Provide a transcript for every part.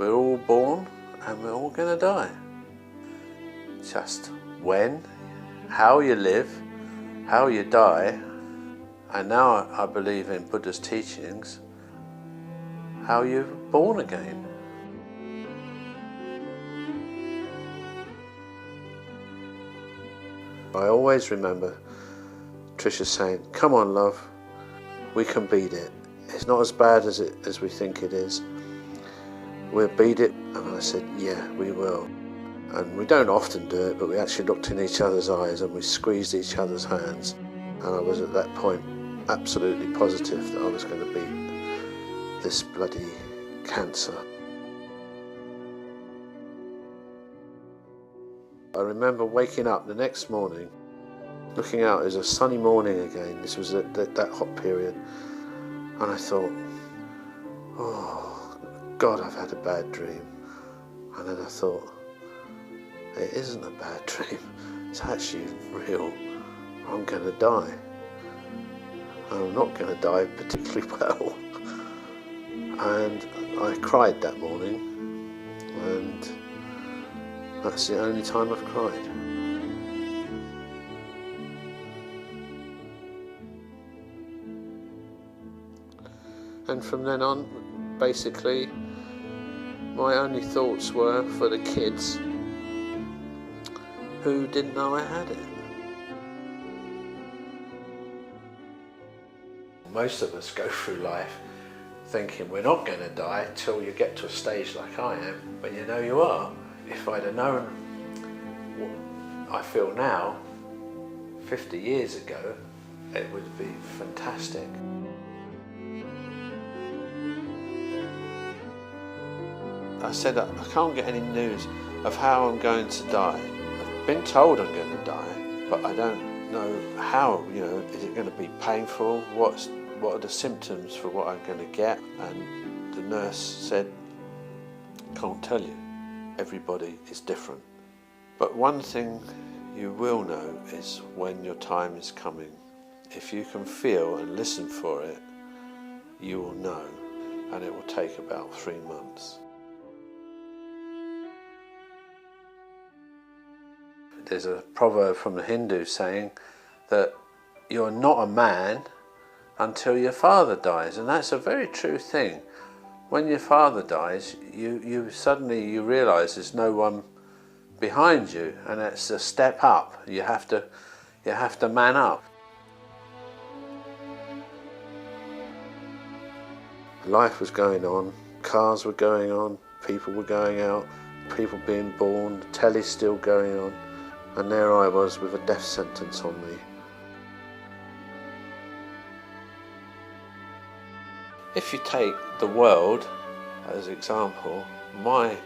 We're all born and we're all going to die. Just when, how you live, how you die, and now I believe in Buddha's teachings, how you're born again. I always remember Tricia saying, "Come on, love, we can beat it. It's not as bad as we think it is. We'll beat it." And I said, "Yeah, we will." And we don't often do it, but we actually looked in each other's eyes and we squeezed each other's hands. And I was at that point absolutely positive that I was going to beat this bloody cancer. I remember waking up the next morning, looking out. It was a sunny morning again. This was that hot period. And I thought, oh, God, I've had a bad dream. And then I thought, it isn't a bad dream. It's actually real. I'm going to die. And I'm not going to die particularly well. And I cried that morning. And that's the only time I've cried. And from then on, basically, my only thoughts were for the kids who didn't know I had it. Most of us go through life thinking we're not going to die till you get to a stage like I am, but you know you are. If I'd have known what I feel now, 50 years ago, it would be fantastic. I said I can't get any news of how I'm going to die. I've been told I'm going to die, but I don't know how. Is it going to be painful? What are the symptoms for what I'm going to get? And the nurse said, can't tell you. Everybody is different. But one thing you will know is when your time is coming. If you can feel and listen for it, you will know, and it will take about 3 months. There's a proverb from the Hindus saying that you're not a man until your father dies, and that's a very true thing. When your father dies, you suddenly realise there's no one behind you, and it's a step up. You have to man up. Life was going on, cars were going on, people were going out, people being born, the telly's still going on, and there I was with a death sentence on me. If you take the world as an example, my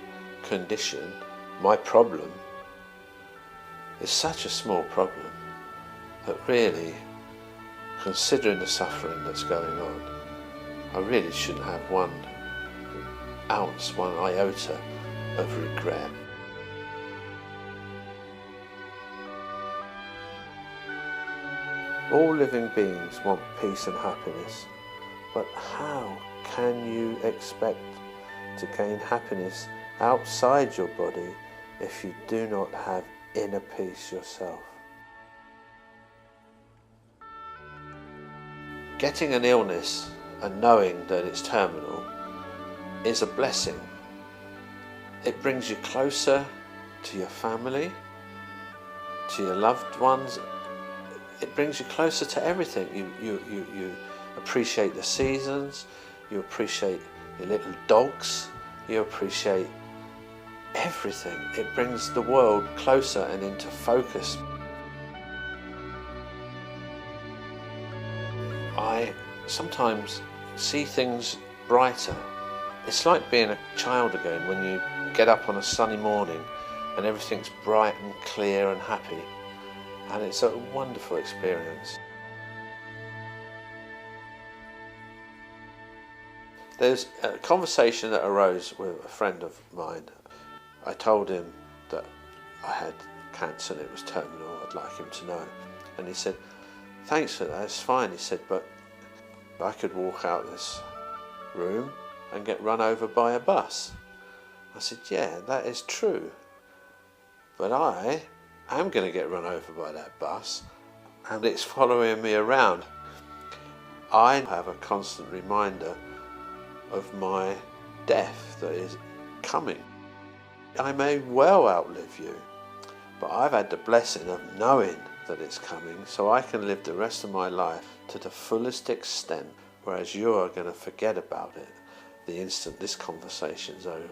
condition, my problem, is such a small problem that really, considering the suffering that's going on, I really shouldn't have 1 ounce, 1 iota of regret. All living beings want peace and happiness, but how can you expect to gain happiness outside your body if you do not have inner peace yourself? Getting an illness and knowing that it's terminal is a blessing. It brings you closer to your family, to your loved ones. It brings you closer to everything. You appreciate the seasons, you appreciate your little dogs, you appreciate everything. It brings the world closer and into focus. I sometimes see things brighter. It's like being a child again when you get up on a sunny morning and everything's bright and clear and happy. And it's a wonderful experience. There's a conversation that arose with a friend of mine. I told him that I had cancer and it was terminal. I'd like him to know. And he said, "Thanks for that, it's fine." He said, "But I could walk out this room and get run over by a bus." I said, yeah, that is true. But I am going to get run over by that bus, and it's following me around. I have a constant reminder of my death that is coming. I may well outlive you, but I've had the blessing of knowing that it's coming, so I can live the rest of my life to the fullest extent, whereas you are going to forget about it the instant this conversation's over.